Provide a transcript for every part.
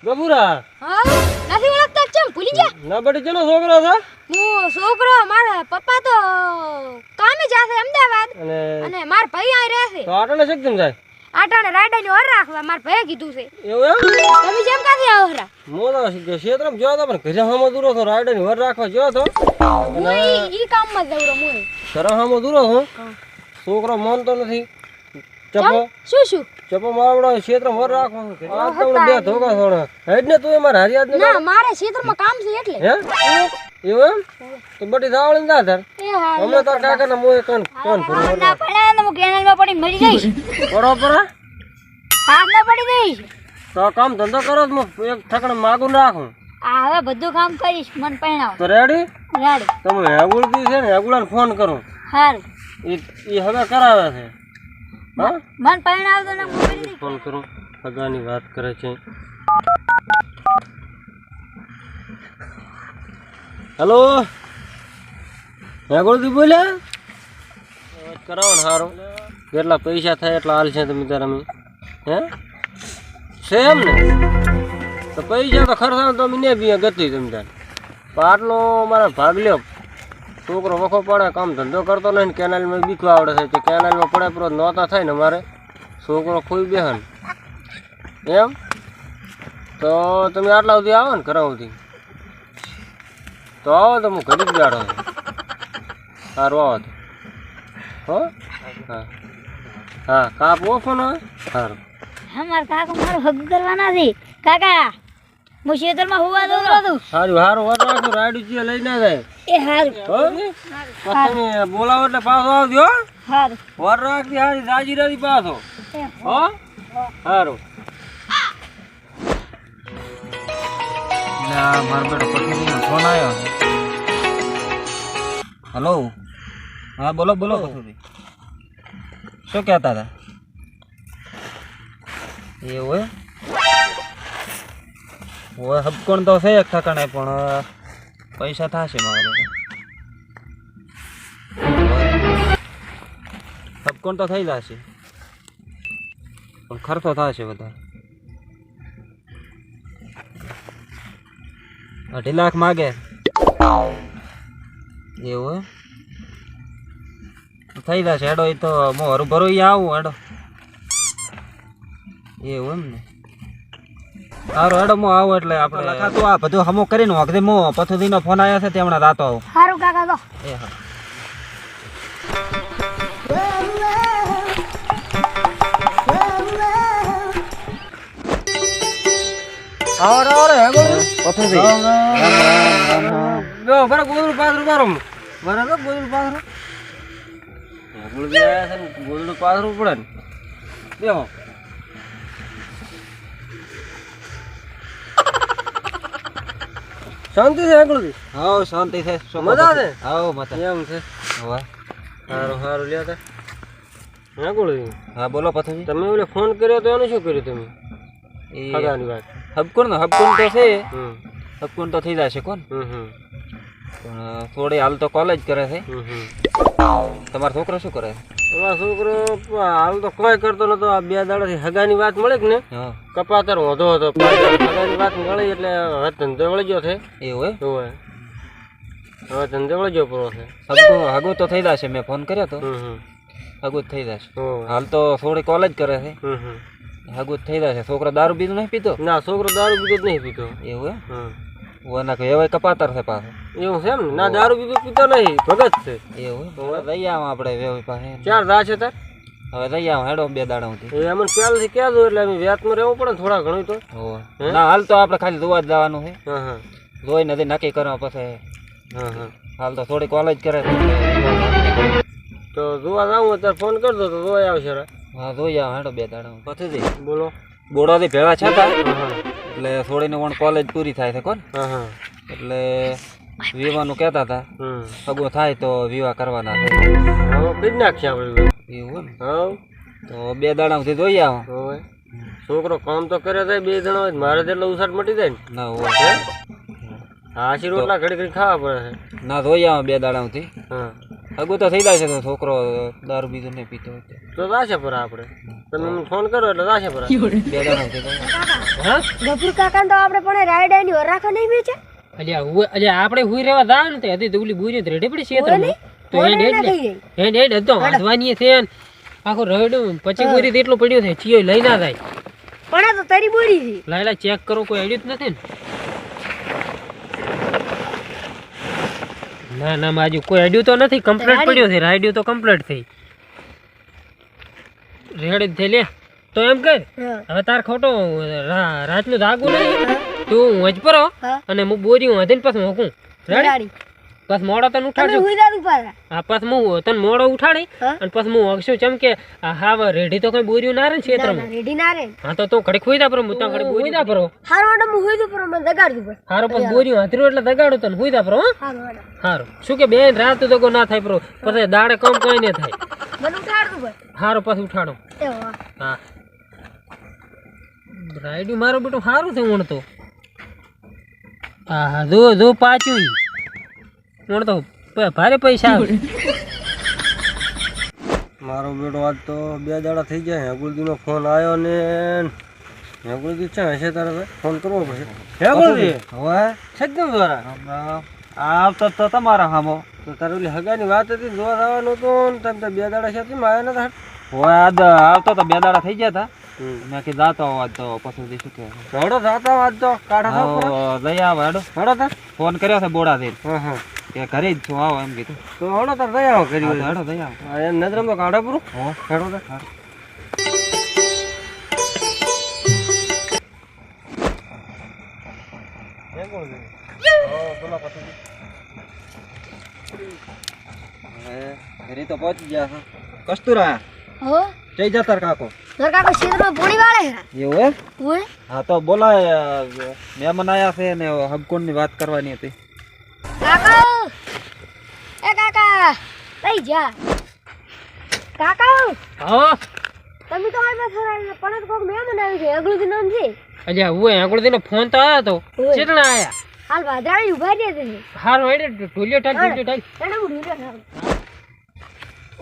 બબુરા હા નથી ઓળખતા કેમ ભૂલી ગયા? ના બડી જેનો છોકરો છે હું છોકરો મારા પપ્પા તો કામે જાશે અમદાવાદ અને માર ભાઈ અહીં રહે છે. તો આટલે શક્તિમ જાય આટાણે રાયડાની ઓર રાખવા માર ભાઈએ કીધું છે. એવું એમ તમે જેમ કાથી આવો હરા? મોદા ક્ષેત્રમાં ગયો તો પણ ઘરે હામો દૂરો તો રાયડાની વર રાખવા ગયો તો હું ઈ કામમાં જ જઉં હું. ઘરે હામો દૂરો છું છોકરો માનતો નથી ચપો શું ચપો મારવડો ક્ષેત્રમાં વર રાખવા આજ તમને બે ધોકા થોડા હેડ ને તું માર હરિયાદ ને ના મારે ક્ષેત્રમાં કામ છે એટલે. હે એવું એમ તો બડી દાવળી ના ધર એ હા અમે તો કાકા ના મોય કોણ ભરો ના પડે ને હું કેનાલમાં પડી મરી જઈશ. પરો હાથ ના પડી જઈશ. તો કામ ધંધો કરો તો એક ઠકણ માગું રાખું આ હવે બધું કામ કરીશ મન પરણાવ. તો રેડી રેડી તમે હેગુલથી છે ને હેગુલાને ફોન કરો હારું એ હવે કરાવે છે હા મન પરણાવ તો ને મોબાઈલ ફોન કરું સગાની વાત કરે છે હેલો હેગુલથી બોલ્યા કરાવો ને સારું કેટલા પૈસા થાય એટલા હાલ છે તમે તાર અમે હે છે એમ ને તો પૈસા તો ખર્ચા તો અમે ને બી ગતિ તમે તાર પણ આટલો મારા ભાગ લ્યો છોકરો વખો પડે કામ ધંધો કરતો નહીં ને કેનાલમાં બીકવા આવડે છે તે કેનાલમાં પડે પૂરો નહોતા થાય ને મારે છોકરો ખોઈ બેહન એમ તો તમે આટલા સુધી આવો ને ઘરા સુધી તો આવો તો હું ઘડી જ બેઠો સારું આવો તો હો હા હા કાપ ઓફો ને સારું અમાર કાકા મારું હગ કરવાના છે. કાકા હું ખેતરમાં હોવા દઉં છું. સારું સારું વાત રાખો રાયડું ચીએ લઈ ના જાય એ હારું હો તમે બોલાવો એટલે પાછો આવજો હારું વર રાખી હારી રાજી રાજી પાછો હો સારું મારો બેટો પતિનો ફોન આવ્યો. હલો હા બોલો બોલો પતિ શું કહેતા હતા? એવું હોય હબકોણ તો છે એક ઠકાણે પણ પૈસા થશે મારા હબકોણ તો થઈ જશે પણ ખર્ચો થશે બધા 2.5 લાખ માગે એવું થઈ જશે હેડો એ તો હું હરું ભરો આવું હેડો એવું એમ ને સારું હેડો હું આવું એટલે આપણે લખાતું આ બધું હમું કરીને વખતે હું પથુદીનો ફોન આવ્યો છે તે હમણાં રાતો આવું હારું કાકા તો એ હા આવડે હેગો પથુદી જો બરા ગોદડું પાથરું મારો બરા તો ગોદડું પાથરું હેગુલ બી આયા છે ને ગોદડું પાથરું પડે ને બેહો શાંતિ છે હેગુલથી હા શાંતિ છે મજા છે હા મજા એમ છે હવે સારું સારું લ્યા તા હેગુલથી હા બોલો પથુદી તમે ઓલે ફોન કર્યો તો એને શું કર્યું તમે એ સગાની વાત હબકોણ તો છે હમ હબકોણ તો થઈ જશે કોણ હમ પણ થોડી હાલ તો કોલેજ કરે છે હમ તમારો છોકરો શું કરે તમારો છોકરો હાલ તો કોઈ કરતો નતો આ 2 દાડાથી હગાની વાત મળી કે ને હા કપાતર વધો હતો હગાની વાત મળી એટલે હવે ધંધો વળી ગયો છે એવું હવે ધંધો વળી ગયો પૂરો છે હગું તો થઈ જશે મેં ફોન કર્યો તો હગું જ થઈ જશે હાલ તો થોડી કોલેજ કરે છે હગું જ થઈ જશે છોકરો દારૂ બીજું નહીં પીતો ના છોકરો દારૂ પીતો જ નહીં પીતો એવું એના એવા કપાતર છે પાછો એવું છે એમ ને ના દારૂ પીતો પીતો નહીં ભગત છે એવું લઈ આવો આપણે વેવી પાસે 4 દા છે તાર હવે લઈ આવો હેડો 2 દાડાથી એ અમને પહેલથી કહેજો એટલે અમે વ્યાતમાં રહેવું પડે ને થોડા ઘણું તો ના હાલ તો આપણે ખાલી જોવા જ જવાનું છે હા જોઈ નથી નક્કી કરવા પછી હા હાલ તો થોડી કોલેજ કરે તો જોવા જાઉં ત્યારે ફોન કરજો તો જોવા આવશે હા જોઈ આવો હેડો 2 દાડા પછી બોલો બોડોથી ભેળા છતાં એટલે થોડીને પણ કોલેજ પૂરી થાય છે કોણ એટલે વિવાહનું કહેતા હતા સગો થાય તો વિવાહ કરવાના છે કરી નાખીએ આપણે એવું હા તો 2 દાડાથી જોઈ આવો છોકરો કામ તો કરે થાય 2 જણા હોય મારે જેટલો ઉસાટ મટી જાય ને ના હાસી રોટલા ઘડી ઘડી ખાવા પડે છે ના જોઈ આવો 2 દાડાથી હા સગો તો થઈ જાય છે તો છોકરો દારૂ બીજું નહીં પીતો હોય તો જાશે પર આપણે તમે ફોન કરો એટલે જાશે પર 2 દાડાથી હા ગફુર કાકા તો આપણે પણ રાયડાની વરાખા નહીં વેચે અલ્યા આપણે હુઈ રહેવા દાવ ને તે હતી તો ઓલી બુરી રેડી પડી ક્ષેત્રમાં તો હેડ હતો વાંધવાની છે આખો રડ્યું પછી બુરી એટલું પડ્યું છે ચિયો લઈ ના થાય પણ આ તો તારી બોરી છે લાયલા ચેક કરો કોઈ આઈડિયા જ નથી ને ના માજુ કોઈ આઈડિયો તો નથી કમ્પ્લીટ પડ્યો છે રાઈડિયો તો કમ્પ્લીટ થઈ રેડી થઈ લે તો એમ કર હવે તાર ખોટો રાતનું ધાગું નહીં તું વંચ પરો અને હું બોરી વાંધીને પછી મૂકું રેડી પછી મોડો તને ઉઠાડજો હા પછી હું તને મોડો ઉઠાડી અને પછી હું અક્ષું ચમ કે હા રેડી તો કઈ બોરીઓ ના રે ને ક્ષેત્રમાં રેડી ના રે હા તો તું ઘડી ખોઈ દા પર હું ત્યાં ઘડી બોરી દા પરો હારો આડો હું હોઈ દઉં પર મને દગાડજો પર હારો પછી બોરીઓ હાથરો એટલે દગાડો તને ખોઈ દા પરો હારો શું કે બેન રાત તો કોઈ ના થાય પરો પછી દાડે કમ કોઈ ન થાય મને ઉઠાડજો પર હારો પછી ઉઠાડો હા રાઈડું મારો બેટું સારું છે ઊણ તો હા જો પાછું ઊણ તો ભારે પૈસા આવે મારો બેટો આજ તો 2 દાડા થઈ જાય હેગુલજીનો ફોન આવ્યો ને હેગુલજી છે હશે તારે ફોન કરવો પડશે હેગુલજી હવે સદમ દ્વારા આવતો તો તમારા હામો તો તારે ઓલી હગાની વાત હતી જોવા જવાનું હતું ને તમે 2 દાડા છે આવ્યા નતા હોય આજ આવતો તો 2 દાડા થઈ ગયા હતા મેં કીધું જાતો આજ તો પછી શું કે હેડો જાતા આજ તો કાઢા લઈ આવો હેડો તાર ફોન કર્યો છે બોડાથી હા કે ઘરે જ છું આવો એમ કીધું તો હેડો તાર દઈ આવો કરી હેડો દઈ આવો એમ નજરમ તો કાઢા પૂરું હેડો તાર ઘરે તો પહોંચી ગયા છો કસ્તુરા હો જઈ જા તાર કાકો તાર કાકો ક્ષેત્રમાં પોણી વાળે એવું હે ઓય હા તો બોલાય મહેમાન આયા છે ને હબકોણ ની વાત કરવાની હતી કાકા એ કાકા લઈ જા કાકા હા તમે તો આ બેઠા પણ કોક મહેમાન આવી છે અગલું નામ છે અજા હું આગળથી ફોન તો આવ્યો તો કેટલા આયા હાલ વાદરાણી ઉભા રહે છે હારું હેડે ઢોલિયો ટાઈટ એને હું ઢીલો થાવ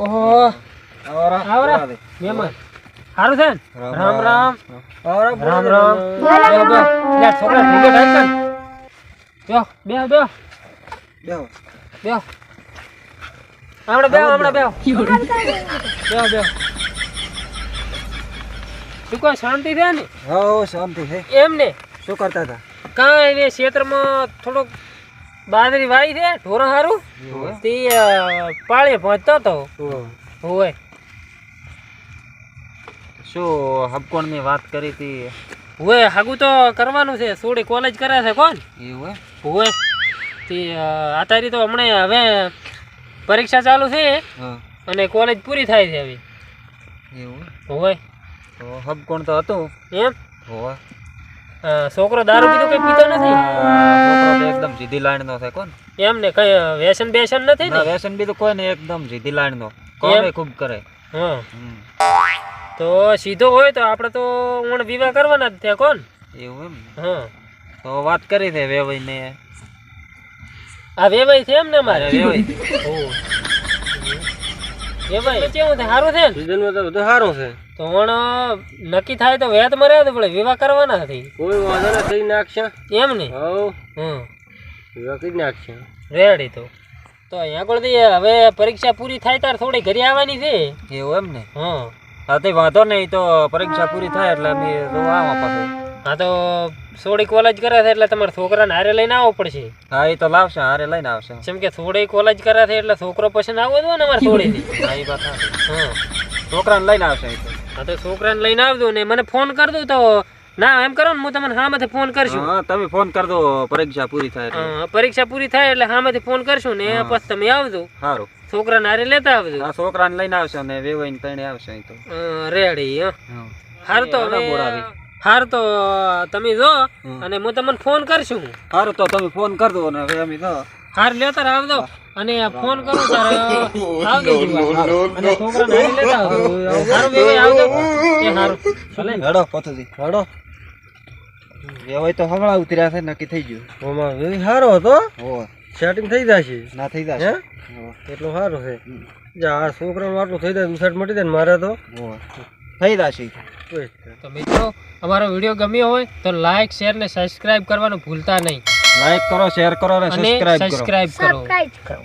ઓહો આવરા મહેમાન હારું છે ને રામ રામ રામ રામ લે છોકરા ઢોલિયો ટાઈટ કર બેહો બેહો બેહો બેહો હમણાં બેહો બેહો તું કોઈ શાંતિ છે ને હો શાંતિ છે એમ ને શું કરતા હતા કાંઈ ને ક્ષેત્રમાં થોડોક બાજરી વાવી છે ઢોરો હારું તે પાળે પહોંચતો હતો હોય શું હબકોણ ની વાત કરી હતી હોય હાગું તો કરવાનું છે સોડી કોલેજ કરે છે કોણ એવું હોય તે અત્યારે તો હમણાં હવે પરીક્ષા ચાલુ છે અને કોલેજ પૂરી થાય છે હવે એવું હોય તો હબકોણ તો હતું એમ હોય છોકરો દારૂ પીતો કઈ પીતો નથી છોકરો તો એકદમ સીધી લાઈન નો છે કોણ એમ ને કઈ વ્યસન બેસન નથી ને વ્યસન બી તો કોઈ ને એકદમ સીધી લાઈન નો કોમે ખૂબ કરે હા તો સીધો હોય તો આપણે તો ઊણ વિવાહ કરવાના જ થયા કોણ એવું એમ હા તો વાત કરી છે વેવાઈ ને આ વેવાઈ છે એમ ને મારે વેવાઈ વેવાઈ કેવું છે સારું છે ને સીઝનમાં તો બધું સારું છે તો ઊણ નક્કી થાય તો વેત મરે તો પડે વિવાહ કરવાના હતી કોઈ વાંધો ના થઈ નાખશે એમ ને વિવાહ કરી નાખશે રેડી તો અહીંયા આગળ હવે પરીક્ષા પૂરી થાય તાર થોડી ઘરે આવવાની છે એવું એમ ને હા હા તે વાંધો નહીં તો પરીક્ષા પૂરી થાય એટલે અમે આવા પાછું હા તો થોડી કોલેજ કરે છે એટલે તમારે છોકરાને હારે લઈને આવવો પડશે હા એ તો લાવશે હારે લઈને આવશે જેમ કે થોડી કોલેજ કરે છે એટલે છોકરો પસંદ આવવો જોઈએ ને અમારે થોડીથી હા એ વાત હા છોકરાને લઈને આવશે હા તો છોકરાને લઈને આવજો ને મને ફોન કરી દઉં તો ના એમ કરો ને હું તમને હામેથી ફોન કરશું હા તમે ફોન કર દો પરીક્ષા પૂરી થાય એટલે પરીક્ષા પૂરી થાય એટલે હામેથી ફોન કરશું ને પછી તમે આવજો સારું છોકરાને હારે લેતા આવજો હા છોકરાને લઈને આવશે ને વેવાઈને તણે આવશે અહીં તો રેડી હારું તો હારું તો તમે જો અને હું તમને ફોન કરશું સારું તો તમે ફોન કર દો ને હવે અમે તો હાર લેતા આવજો અને ફોન કરું તારે આવજો અને છોકરાને હારે લેતા આવજો હારું વેવાઈ આવજો એ હારું ભલે હેડો પથુજી હેડો વેવાઈ તો હમણાં ઉતર્યા છે નક્કી થઈ ગયું ઓમાં વેવાઈ સારો હતો હો સેટિંગ થઈ જશે ના થઈ જશે એટલું સારું છે જા આ છોકરાનું આટલું થઈ જાય દુસટ મટી જાય ને મારે તો થઈ જશે તો મિત્રો અમારો વિડીયો ગમ્યો હોય તો લાઈક શેર ને સબસ્ક્રાઇબ કરવાનું ભૂલતા નહીં. લાઈક કરો, શેર કરો અને અને સબસ્ક્રાઇબ કરો. સબસ્ક્રાઇબ કરો. સબસ્ક્રાઇબ કરો.